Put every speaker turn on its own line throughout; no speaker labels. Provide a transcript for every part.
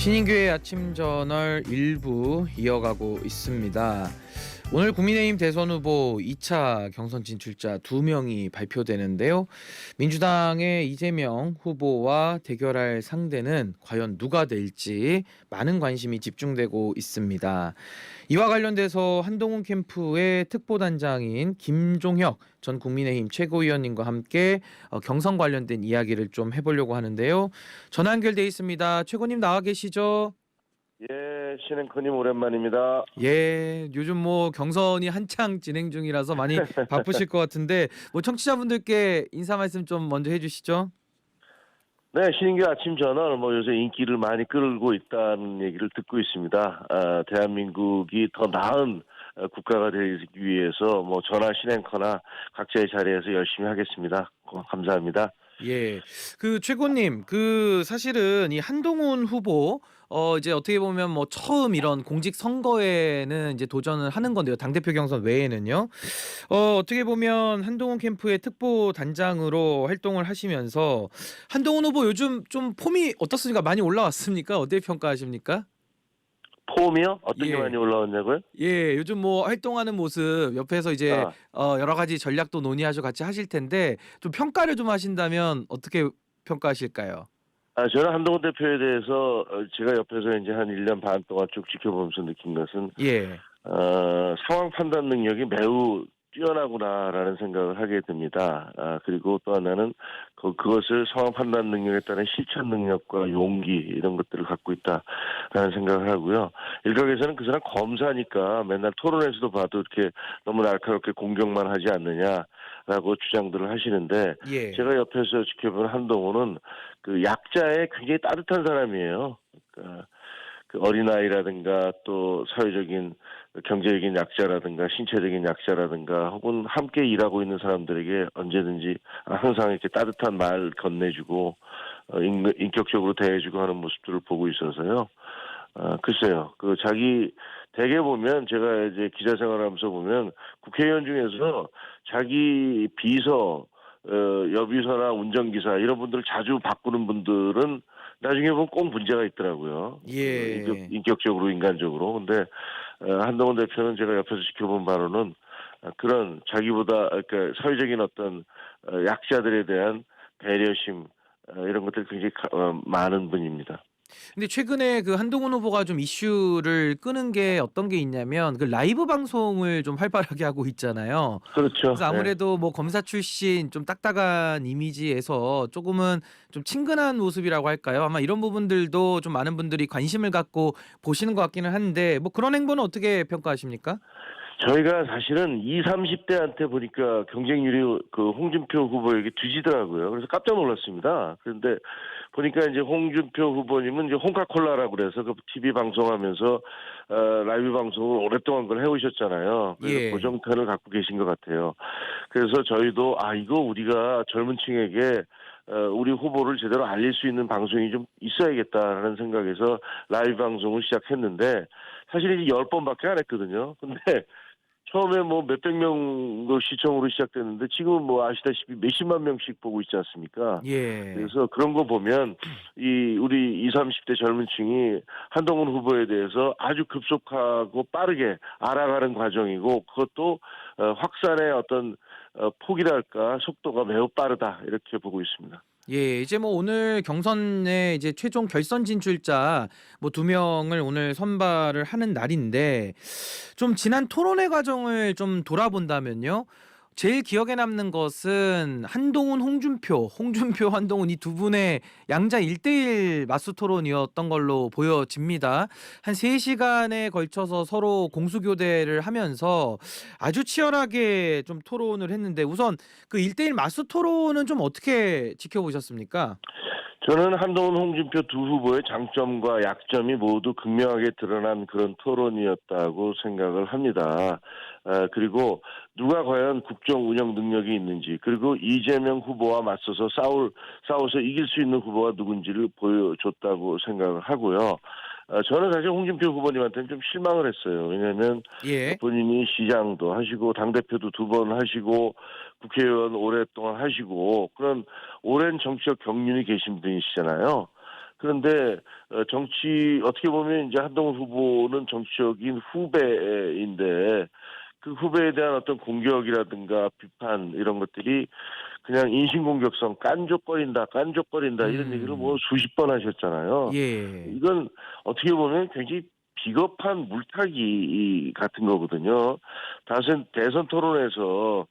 신인교의 아침 저널 일부 이어가고 있습니다. 오늘 국민의힘 대선 후보 2차 경선 진출자 2명이 발표되는데요. 민주당의 이재명 후보와 대결할 상대는 과연 누가 될지 많은 관심이 집중되고 있습니다. 이와 관련돼서 한동훈 캠프의 특보단장인 김종혁 전 국민의힘 최고위원님과 함께 경선 관련된 이야기를 좀 해보려고 하는데요. 전화 연결돼 있습니다. 최고님 나와 계시죠?
예, 신행커님 오랜만입니다.
예, 요즘 뭐 경선이 한창 진행 중이라서 많이 바쁘실 것 같은데 뭐 청취자분들께 인사 말씀 좀 먼저 해주시죠.
네, 신인규 아침 저널 요새 인기를 많이 끌고 있다는 얘기를 듣고 있습니다. 대한민국이 더 나은 국가가 되기 위해서 전화 신행커나 각자의 자리에서 열심히 하겠습니다. 감사합니다.
예, 그 최고님, 그 사실은 이 한동훈 후보 이제 어떻게 보면 뭐 처음 이런 공직 선거에는 이제 도전을 하는 건데요. 당대표 경선 외에는요. 어떻게 보면 한동훈 캠프의 특보 단장으로 활동을 하시면서 한동훈 후보 요즘 좀 폼이 어떻습니까? 많이 올라왔습니까? 어떻게 평가하십니까?
폼이요? 어떤 게
예.
많이 올라왔냐고요?
예, 요즘 뭐 활동하는 모습 옆에서 이제
아,
여러 가지 전략도 논의하시고 같이 하실 텐데 좀 평가를 좀 하신다면 어떻게 평가하실까요?
저는 한동훈 대표에 대해서 제가 옆에서 이제 한 1년 반 동안 쭉 지켜보면서 느낀 것은
예.
상황 판단 능력이 매우 뛰어나구나라는 생각을 하게 됩니다. 그리고 또 하나는 그것을 상황 판단 능력에 따른 실천 능력과 용기 이런 것들을 갖고 있다라는 생각을 하고요. 일각에서는 그 사람 검사니까 맨날 토론에서도 봐도 이렇게 너무 날카롭게 공격만 하지 않느냐라고 주장들을 하시는데
예.
제가 옆에서 지켜본 한동훈은 그 약자에 굉장히 따뜻한 사람이에요. 그러니까 그 어린아이라든가 또 사회적인 경제적인 약자라든가 신체적인 약자라든가 혹은 함께 일하고 있는 사람들에게 언제든지 항상 이렇게 따뜻한 말 건네주고 인격적으로 대해주고 하는 모습들을 보고 있어서요. 글쎄요. 그 자기 대개 보면 제가 이제 기자 생활하면서 보면 국회의원 중에서 자기 비서 여비서나 운전기사 이런 분들을 자주 바꾸는 분들은 나중에 보면 꼭 문제가 있더라고요.
예.
인격적으로 인간적으로. 근데 한동훈 대표는 제가 옆에서 지켜본 바로는 그런 자기보다 그러니까 사회적인 어떤 약자들에 대한 배려심 이런 것들이 굉장히 많은 분입니다.
근데 최근에 그 한동훈 후보가 좀 이슈를 끄는 게 어떤 게 있냐면 그 라이브 방송을 좀 활발하게 하고 있잖아요.
그렇죠.
그래서
네.
아무래도 뭐 검사 출신 좀 딱딱한 이미지에서 조금은 좀 친근한 모습이라고 할까요? 아마 이런 부분들도 좀 많은 분들이 관심을 갖고 보시는 것 같기는 한데 뭐 그런 행보는 어떻게 평가하십니까?
저희가 사실은 20, 30대한테 보니까 경쟁률이 그 홍준표 후보에게 뒤지더라고요. 그래서 깜짝 놀랐습니다. 그런데 보니까 이제 홍준표 후보님은 이제 홍카콜라라고 그래서 그 TV 방송하면서 라이브 방송을 오랫동안 그걸 해오셨잖아요. 그래서
예.
고정편을 갖고 계신 것 같아요. 그래서 저희도 이거 우리가 젊은 층에게 우리 후보를 제대로 알릴 수 있는 방송이 좀 있어야겠다라는 생각에서 라이브 방송을 시작했는데 사실 이제 10번밖에 안 했거든요. 근데 처음에 몇백 명 시청으로 시작됐는데 지금은 아시다시피 몇십만 명씩 보고 있지 않습니까?
예.
그래서 그런 거 보면 우리 20, 30대 젊은 층이 한동훈 후보에 대해서 아주 급속하고 빠르게 알아가는 과정이고 그것도 확산의 어떤 폭이랄까 속도가 매우 빠르다 이렇게 보고 있습니다.
예, 이제 뭐 오늘 경선에 이제 최종 결선 진출자 뭐 2명을 오늘 선발을 하는 날인데 좀 지난 토론회 과정을 좀 돌아본다면요. 제일 기억에 남는 것은 한동훈, 홍준표, 한동훈 이 두 분의 양자 1대1 맞수 토론이었던 걸로 보여집니다. 한 3시간에 걸쳐서 서로 공수교대를 하면서 아주 치열하게 좀 토론을 했는데 우선 그 1대1 맞수 토론은 좀 어떻게 지켜보셨습니까?
저는 한동훈, 홍준표 두 후보의 장점과 약점이 모두 극명하게 드러난 그런 토론이었다고 생각을 합니다. 그리고 누가 과연 국정 운영 능력이 있는지, 그리고 이재명 후보와 맞서서 싸워서 이길 수 있는 후보가 누군지를 보여줬다고 생각을 하고요. 저는 사실 홍준표 후보님한테는 좀 실망을 했어요. 왜냐하면
예.
본인이 시장도 하시고 당대표도 2번 하시고 국회의원 오랫동안 하시고 그런 오랜 정치적 경륜이 계신 분이시잖아요. 그런데 정치 어떻게 보면 이제 한동훈 후보는 정치적인 후배인데 그 후배에 대한 어떤 공격이라든가 비판 이런 것들이 그냥 인신공격성 깐족거린다 이런 얘기를 뭐
음.
수십 번 하셨잖아요.
예.
이건 어떻게 보면 굉장히 비겁한 물타기 같은 거거든요. 대선 토론에서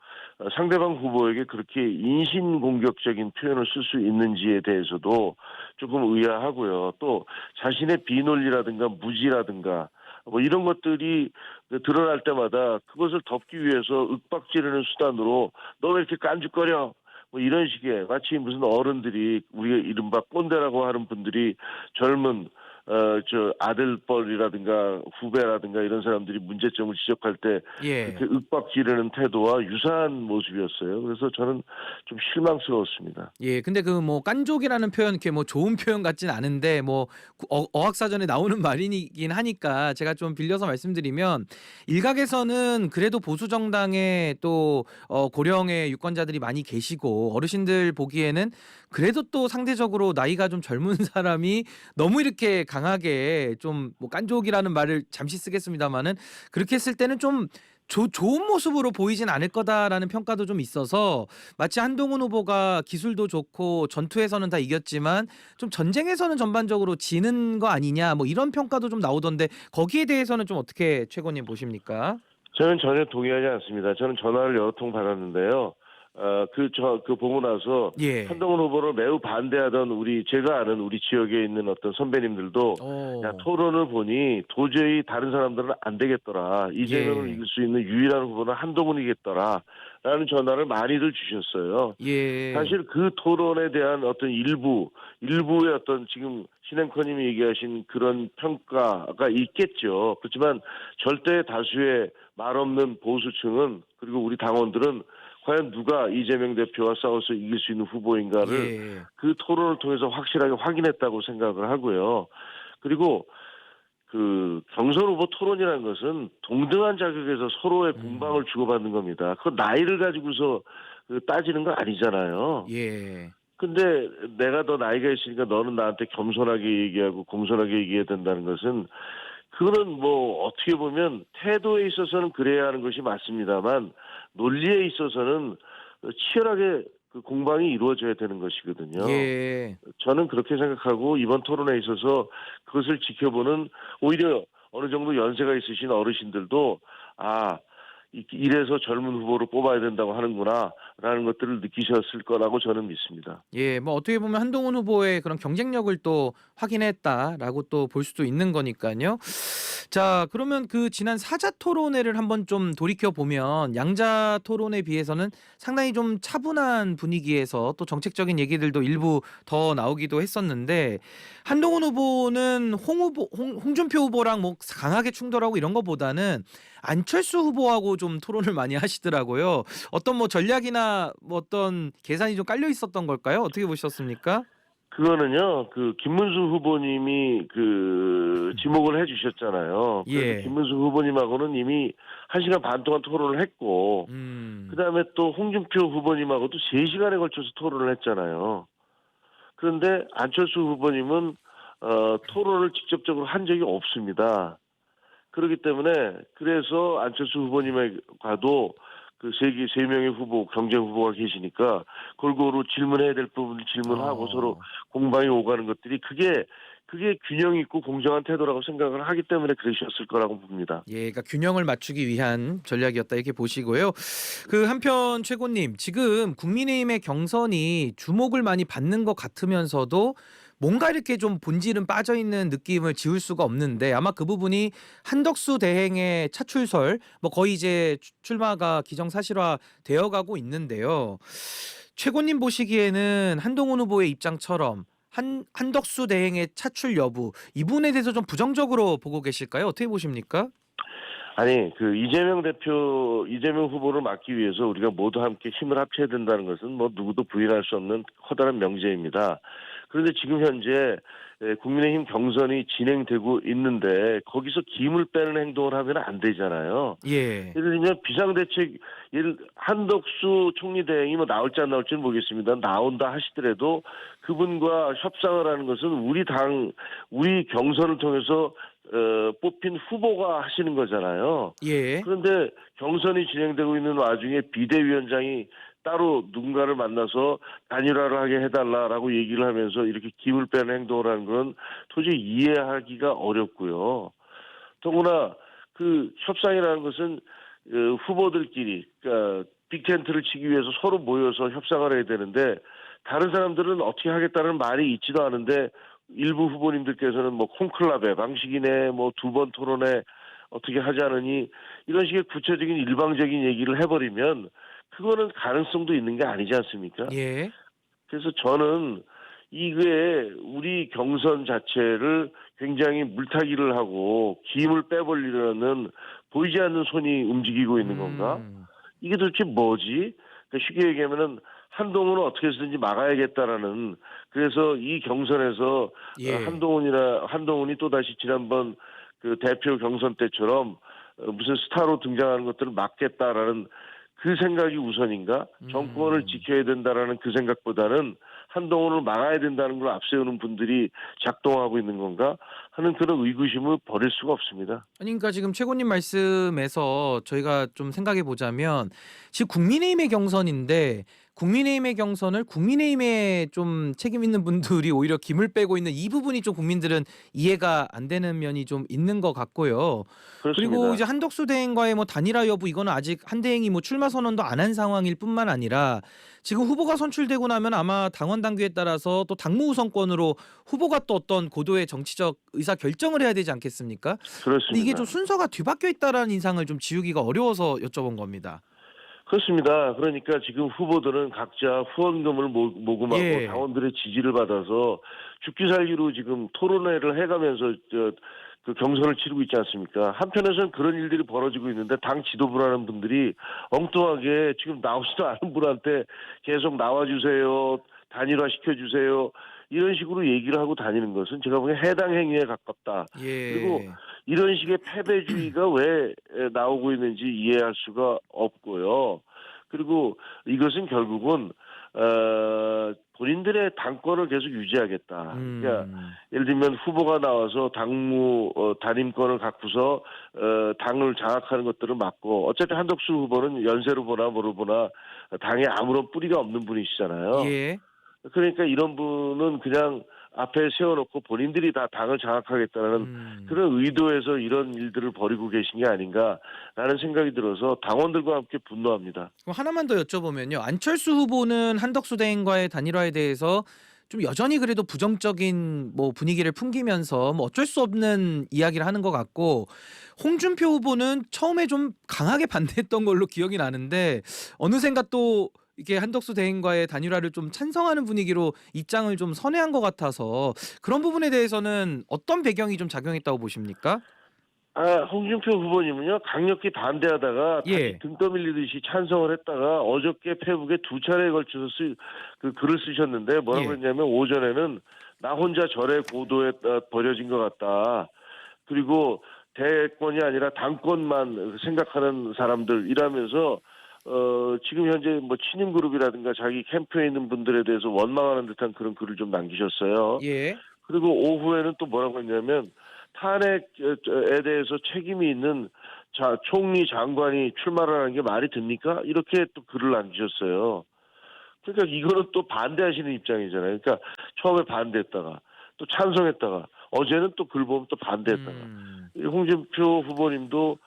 상대방 후보에게 그렇게 인신공격적인 표현을 쓸 수 있는지에 대해서도 조금 의아하고요. 또 자신의 비논리라든가 무지라든가 뭐 이런 것들이 드러날 때마다 그것을 덮기 위해서 윽박지르는 수단으로 너 왜 이렇게 깐죽거려? 뭐 이런 식의 마치 무슨 어른들이 우리가 이른바 꼰대라고 하는 분들이 젊은 아들뻘이라든가 후배라든가 이런 사람들이 문제점을 지적할 때
예.
그렇게 윽박지르는 태도와 유사한 모습이었어요. 그래서 저는 좀 실망스러웠습니다.
예. 근데 그 뭐 깐족이라는 표현 이렇게 뭐 좋은 표현 같진 않은데 뭐 어학사전에 나오는 말이긴 하니까 제가 좀 빌려서 말씀드리면 일각에서는 그래도 보수 정당에 또 고령의 유권자들이 많이 계시고 어르신들 보기에는 그래도 또 상대적으로 나이가 좀 젊은 사람이 너무 이렇게 강하게 좀 뭐 깐족이라는 말을 잠시 쓰겠습니다마는 그렇게 했을 때는 좀 좋은 모습으로 보이진 않을 거다라는 평가도 좀 있어서 마치 한동훈 후보가 기술도 좋고 전투에서는 다 이겼지만 좀 전쟁에서는 전반적으로 지는 거 아니냐 뭐 이런 평가도 좀 나오던데 거기에 대해서는 좀 어떻게 최고님 보십니까?
저는 전혀 동의하지 않습니다. 저는 전화를 여러 통 받았는데요. 보고 나서
예.
한동훈 후보를 매우 반대하던 제가 아는 우리 지역에 있는 어떤 선배님들도 야,
어.
토론을 보니 도저히 다른 사람들은 안 되겠더라. 이재명을
예.
이길 수 있는 유일한 후보는 한동훈이겠더라. 라는 전화를 많이들 주셨어요.
예.
사실 그 토론에 대한 어떤 일부의 어떤 지금 신앵커님이 얘기하신 그런 평가가 있겠죠. 그렇지만 절대 다수의 말 없는 보수층은 그리고 우리 당원들은 과연 누가 이재명 대표와 싸워서 이길 수 있는 후보인가를
예.
그 토론을 통해서 확실하게 확인했다고 생각을 하고요. 그리고 그 경선 후보 토론이라는 것은 동등한 자격에서 서로의 공방을 주고받는 겁니다. 그 나이를 가지고서 따지는 거 아니잖아요.
예.
근데 내가 더 나이가 있으니까 너는 나한테 겸손하게 얘기하고 공손하게 얘기해야 된다는 것은 그거는 뭐 어떻게 보면 태도에 있어서는 그래야 하는 것이 맞습니다만 논리에 있어서는 치열하게 그 공방이 이루어져야 되는 것이거든요.
예.
저는 그렇게 생각하고 이번 토론에 있어서 그것을 지켜보는 오히려 어느 정도 연세가 있으신 어르신들도 이래서 젊은 후보를 뽑아야 된다고 하는구나라는 것들을 느끼셨을 거라고 저는 믿습니다.
예. 뭐 어떻게 보면 한동훈 후보의 그런 경쟁력을 또 확인했다라고 또 볼 수도 있는 거니까요. 자, 그러면 그 지난 사자 토론회를 한번 좀 돌이켜 보면 양자 토론에 비해서는 상당히 좀 차분한 분위기에서 또 정책적인 얘기들도 일부 더 나오기도 했었는데 한동훈 후보는 홍준표 후보랑 뭐 강하게 충돌하고 이런 것보다는 안철수 후보하고 좀 토론을 많이 하시더라고요. 어떤 뭐 전략이나 뭐 어떤 계산이 좀 깔려 있었던 걸까요? 어떻게 보셨습니까?
그거는요, 김문수 후보님이 지목을 해주셨잖아요. 그래서
예.
김문수 후보님하고는 이미 1시간 반 동안 토론을 했고, 그
음.
다음에 또 홍준표 후보님하고도 3시간에 걸쳐서 토론을 했잖아요. 그런데 안철수 후보님은, 토론을 직접적으로 한 적이 없습니다. 그렇기 때문에, 그래서 안철수 후보님과도 세 명의 경쟁 후보가 계시니까 골고루 질문해야 될 부분을 질문하고 서로
어.
공방이 오가는 것들이 그게 균형 있고 공정한 태도라고 생각을 하기 때문에 그러셨을 거라고 봅니다.
예, 그러니까 균형을 맞추기 위한 전략이었다 이렇게 보시고요. 그 한편 최고님, 지금 국민의힘의 경선이 주목을 많이 받는 것 같으면서도 뭔가 이렇게 좀 본질은 빠져 있는 느낌을 지울 수가 없는데 아마 그 부분이 한덕수 대행의 차출설 뭐 거의 이제 출마가 기정사실화 되어가고 있는데요. 최고님 보시기에는 한동훈 후보의 입장처럼 한덕수 대행의 차출 여부 이 부분에 대해서 좀 부정적으로 보고 계실까요? 어떻게 보십니까?
아니, 이재명 후보를 막기 위해서 우리가 모두 함께 힘을 합쳐야 된다는 것은 뭐 누구도 부인할 수 없는 커다란 명제입니다. 그런데 지금 현재 국민의힘 경선이 진행되고 있는데 거기서 기물 빼는 행동을 하면 안 되잖아요.
예.
예를 들면 비상대책, 한덕수 총리 대행이 뭐 나올지 안 나올지는 모르겠습니다. 나온다 하시더라도 그분과 협상을 하는 것은 우리 경선을 통해서 뽑힌 후보가 하시는 거잖아요.
예.
그런데 경선이 진행되고 있는 와중에 비대위원장이 따로 누군가를 만나서 단일화를 하게 해달라라고 얘기를 하면서 이렇게 기물 빼는 행동을 하는 건 도저히 이해하기가 어렵고요. 더구나 그 협상이라는 것은 후보들끼리 그러니까 빅텐트를 치기 위해서 서로 모여서 협상을 해야 되는데 다른 사람들은 어떻게 하겠다는 말이 있지도 않은데 일부 후보님들께서는 뭐 콘클라베 방식이네 뭐 두 번 토론회 어떻게 하자느니 이런 식의 구체적인 일방적인 얘기를 해버리면 그거는 가능성도 있는 게 아니지 않습니까?
예.
그래서 저는 이게 우리 경선 자체를 굉장히 물타기를 하고 기임을 빼버리려는 보이지 않는 손이 움직이고 있는 건가? 이게 도대체 뭐지? 그러니까 쉽게 얘기하면은 한동훈은 어떻게 해서든지 막아야겠다라는 그래서 이 경선에서
예.
한동훈이 또 다시 지난번 그 대표 경선 때처럼 무슨 스타로 등장하는 것들을 막겠다라는 그 생각이 우선인가? 정권을 지켜야 된다라는 그 생각보다는 한동훈을 막아야 된다는 걸 앞세우는 분들이 작동하고 있는 건가 하는 그런 의구심을 버릴 수가 없습니다.
아니 그러니까 지금 최고님 말씀에서 저희가 좀 생각해 보자면 지금 국민의힘의 경선인데 국민의힘의 경선을 국민의힘에 좀 책임 있는 분들이 오히려 김을 빼고 있는 이 부분이 좀 국민들은 이해가 안 되는 면이 좀 있는 것 같고요.
그렇습니다.
그리고 이제 한덕수 대행과의 뭐 단일화 여부 이거는 아직 한 대행이 뭐 출마 선언도 안 한 상황일 뿐만 아니라 지금 후보가 선출되고 나면 아마 당원 당규에 따라서 또 당무 우선권으로 후보가 또 어떤 고도의 정치적 의사 결정을 해야 되지 않겠습니까? 근데
그렇습니다.
이게 좀 순서가 뒤바뀌어 있다라는 인상을 좀 지우기가 어려워서 여쭤본 겁니다.
그렇습니다. 그러니까 지금 후보들은 각자 후원금을 모금하고
예.
당원들의 지지를 받아서 죽기 살기로 지금 토론회를 해가면서 그 경선을 치르고 있지 않습니까? 한편에서는 그런 일들이 벌어지고 있는데 당 지도부라는 분들이 엉뚱하게 지금 나오지도 않은 분한테 계속 나와주세요, 단일화 시켜주세요 이런 식으로 얘기를 하고 다니는 것은 제가 보기엔 해당 행위에 가깝다.
예.
그리고 이런 식의 패배주의가 왜 나오고 있는지 이해할 수가 없고요. 그리고 이것은 결국은 본인들의 당권을 계속 유지하겠다. 그러니까 예를 들면 후보가 나와서 단임권을 갖고서 당을 장악하는 것들을 막고 어차피 한덕수 후보는 연세로 보나 뭐로 보나 당에 아무런 뿌리가 없는 분이시잖아요.
예.
그러니까 이런 분은 그냥 앞에 세워놓고 본인들이 다 당을 장악하겠다는 그런 의도에서 이런 일들을 벌이고 계신 게 아닌가라는 생각이 들어서 당원들과 함께 분노합니다.
그럼 하나만 더 여쭤보면요. 안철수 후보는 한덕수 대행과의 단일화에 대해서 좀 여전히 그래도 부정적인 뭐 분위기를 풍기면서 뭐 어쩔 수 없는 이야기를 하는 것 같고 홍준표 후보는 처음에 좀 강하게 반대했던 걸로 기억이 나는데 어느샌가 또 이게 한덕수 대행과의 단일화를 좀 찬성하는 분위기로 입장을 좀 선회한 것 같아서 그런 부분에 대해서는 어떤 배경이 좀 작용했다고 보십니까?
홍준표 후보님은요, 강력히 반대하다가
예.
다시 등 떠밀리듯이 찬성을 했다가 어저께 페북에 두 차례에 걸쳐서 그 글을 쓰셨는데 뭐라고
예.
했냐면 오전에는 나 혼자 절의 고도에 버려진 것 같다. 그리고 대권이 아니라 당권만 생각하는 사람들 이라면서 지금 현재 뭐 친임 그룹이라든가 자기 캠프에 있는 분들에 대해서 원망하는 듯한 그런 글을 좀 남기셨어요.
예.
그리고 오후에는 또 뭐라고 했냐면 탄핵에 대해서 책임이 있는 총리 장관이 출마를 하는 게 말이 됩니까? 이렇게 또 글을 남기셨어요. 그러니까 이거는 또 반대하시는 입장이잖아요. 그러니까 처음에 반대했다가 또 찬성했다가 어제는 또 글 보면 또 반대했다가 홍준표 후보님도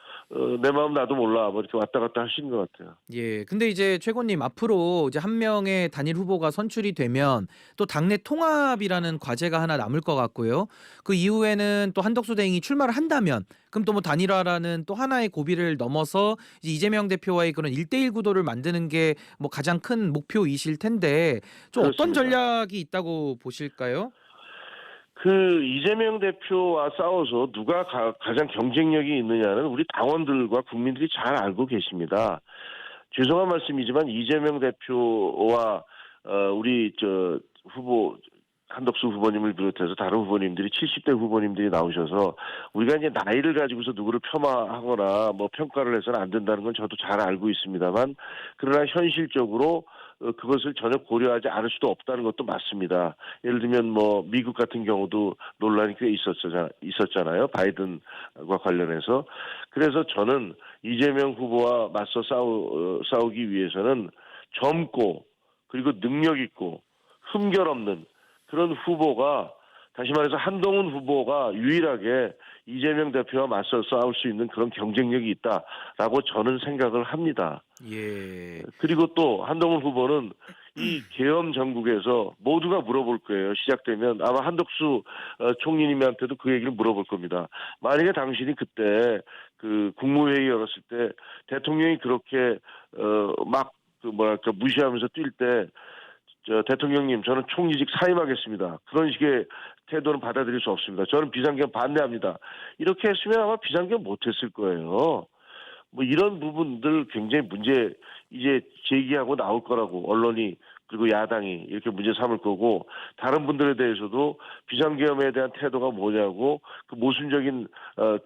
내 마음 나도 몰라 뭐 이렇게 왔다 갔다 하시는 것 같아요.
예. 근데 이제 최고님 앞으로 이제 한 명의 단일 후보가 선출이 되면 또 당내 통합이라는 과제가 하나 남을 것 같고요. 그 이후에는 또 한덕수 대행이 출마를 한다면 그럼 또 뭐 단일화라는 또 하나의 고비를 넘어서 이제 이재명 대표와의 그런 1대1 구도를 만드는 게 뭐 가장 큰 목표이실 텐데 좀 어떤
그렇습니다.
전략이 있다고 보실까요?
그 이재명 대표와 싸워서 누가 가장 경쟁력이 있느냐는 우리 당원들과 국민들이 잘 알고 계십니다. 죄송한 말씀이지만 이재명 대표와 우리 후보 한덕수 후보님을 비롯해서 다른 후보님들이 70대 후보님들이 나오셔서 우리가 이제 나이를 가지고서 누구를 폄하하거나 뭐 평가를 해서는 안 된다는 건 저도 잘 알고 있습니다만 그러나 현실적으로 그것을 전혀 고려하지 않을 수도 없다는 것도 맞습니다. 예를 들면 뭐 미국 같은 경우도 논란이 꽤 있었잖아요. 바이든과 관련해서. 그래서 저는 이재명 후보와 맞서 싸우기 위해서는 젊고 그리고 능력 있고 흠결 없는 그런 후보가 다시 말해서 한동훈 후보가 유일하게 이재명 대표와 맞서 싸울 수 있는 그런 경쟁력이 있다라고 저는 생각을 합니다.
예.
그리고 또 한동훈 후보는 이 계엄 전국에서 모두가 물어볼 거예요. 시작되면 아마 한덕수 총리님한테도 그 얘기를 물어볼 겁니다. 만약에 당신이 그때 그 국무회의 열었을 때 대통령이 그렇게 막 그 뭐랄까 무시하면서 뛸 때 대통령님 저는 총리직 사임하겠습니다. 그런 식의 태도는 받아들일 수 없습니다. 저는 비상계엄 반대합니다. 이렇게 했으면 아마 비상계엄 못했을 거예요. 뭐 이런 부분들 굉장히 문제 이제 제기하고 나올 거라고 언론이 그리고 야당이 이렇게 문제 삼을 거고 다른 분들에 대해서도 비상계엄에 대한 태도가 뭐냐고 그 모순적인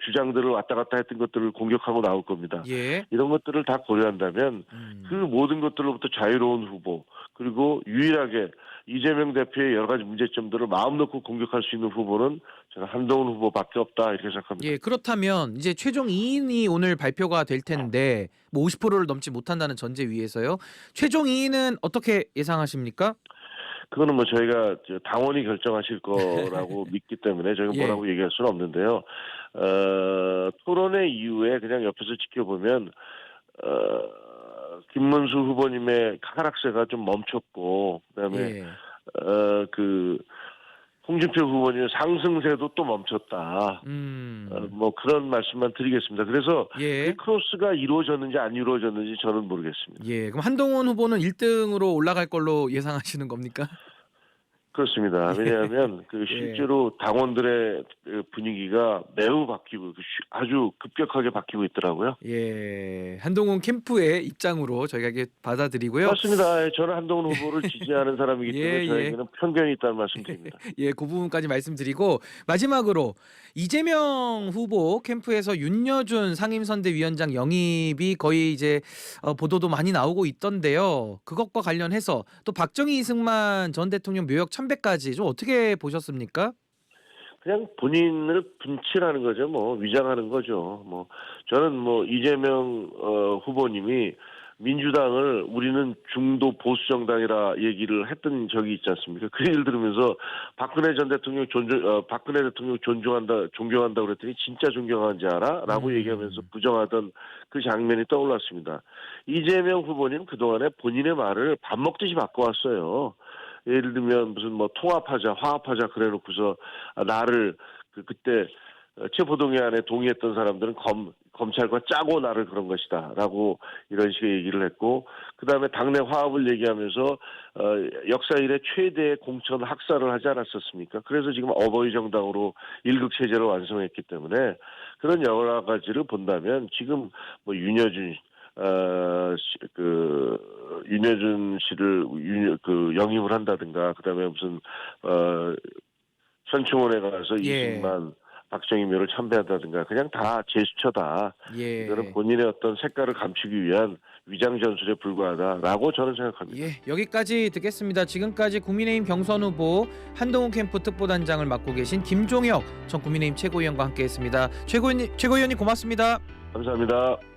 주장들을 왔다 갔다 했던 것들을 공격하고 나올 겁니다.
예.
이런 것들을 다 고려한다면 그 모든 것들로부터 자유로운 후보 그리고 유일하게 이재명 대표의 여러 가지 문제점들을 마음 놓고 공격할 수 있는 후보는 저는 한동훈 후보밖에 없다 이렇게 생각합니다.
예, 그렇다면 이제 최종 2인이 오늘 발표가 될 텐데 뭐 50%를 넘지 못한다는 전제 위에서요. 최종 2인은 어떻게 예상하십니까?
그거는 뭐 저희가 당원이 결정하실 거라고 믿기 때문에 저희가
예.
뭐라고 얘기할 수는 없는데요. 토론회 이후에 그냥 옆에서 지켜보면 김문수 후보님의 하락세가 좀 멈췄고 그다음에
예.
그 홍준표 후보님의 상승세도 또 멈췄다. 뭐 그런 말씀만 드리겠습니다. 그래서
예.
그 크로스가 이루어졌는지 안 이루어졌는지 저는 모르겠습니다.
예. 그럼 한동훈 후보는 1등으로 올라갈 걸로 예상하시는 겁니까?
그렇습니다. 왜냐하면 그
예.
실제로 당원들의 그 분위기가 매우 바뀌고 아주 급격하게 바뀌고 있더라고요.
예. 한동훈 캠프의 입장으로 저희가 이게 받아들이고요.
맞습니다. 저는 한동훈 후보를 지지하는 사람이기
예,
때문에
예.
저에게는 편견이 있다는 말씀드립니다.
예, 그 부분까지 말씀드리고 마지막으로 이재명 후보 캠프에서 윤여준 상임선대위원장 영입이 거의 이제 보도도 많이 나오고 있던데요. 그것과 관련해서 또 박정희 이승만 전 대통령 묘역 참배까지 좀 어떻게 보셨습니까?
그냥 본인을 분칠하는 거죠. 뭐 위장하는 거죠. 뭐 저는 뭐 이재명 후보님이 민주당을 우리는 중도 보수 정당이라 얘기를 했던 적이 있지 않습니까? 그 얘기를 들으면서 박근혜 전 대통령 박근혜 대통령 존경한다 그랬더니 진짜 존경하는지 알아?라고 얘기하면서 부정하던 그 장면이 떠올랐습니다. 이재명 후보님 그동안에 본인의 말을 밥 먹듯이 바꿔왔어요. 예를 들면 무슨 뭐 통합하자, 화합하자 그래놓고서 나를 그때 체포동의안에 동의했던 사람들은 검찰과 짜고 나를 그런 것이다라고 이런 식의 얘기를 했고 그다음에 당내 화합을 얘기하면서 역사 이래 최대의 공천 학살을 하지 않았었습니까? 그래서 지금 어버이 정당으로 일극 체제를 완성했기 때문에 그런 여러 가지를 본다면 지금 뭐 윤여준 씨를 영입을 한다든가 그다음에 무슨 현충원에 가서
예.
20만 박정희 묘를 참배한다든가 그냥 다 제스처다.
예.
이거는 본인의 어떤 색깔을 감추기 위한 위장 전술에 불과하다라고 저는 생각합니다.
예, 여기까지 듣겠습니다. 지금까지 국민의힘 경선 후보 한동훈 캠프 특보단장을 맡고 계신 김종혁 전 국민의힘 최고위원과 함께했습니다. 최고위원님 고맙습니다.
감사합니다.